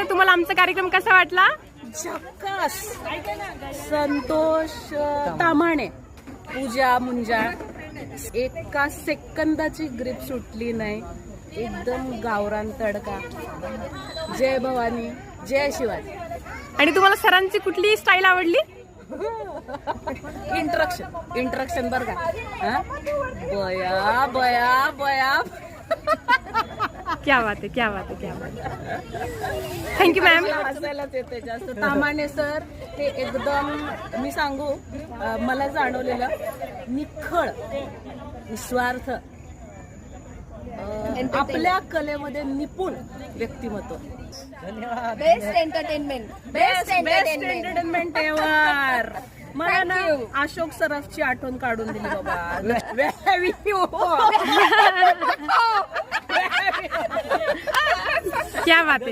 त्यामुळे तुम्हाला आमचा कार्यक्रम कसा वाटला? झक्कास. संतोष तामाणे, पूजा मुंजा, एका सेकंदाची ग्रीप सुटली नाही. एकदम गावरान तडका. जय भवानी, जय शिवाजी. आणि तुम्हाला सरांची कुठली स्टाईल आवडली? इंट्रक्शन बर का. बया बया बया. क्या बात आहे, क्या बात आहे, क्या बात आहे. Thank you ma'am. हसायलाच येते जास्त. तामाणे सर हे एकदम मी सांगू मला जाणवलेलं निखळ निस्वार्थ आपल्या कलेमध्ये निपुण व्यक्तिमत्व. Best entertainment ever. मला ना अशोक सराफची आठवण काढून दिली बाबा. क्या बात आहे.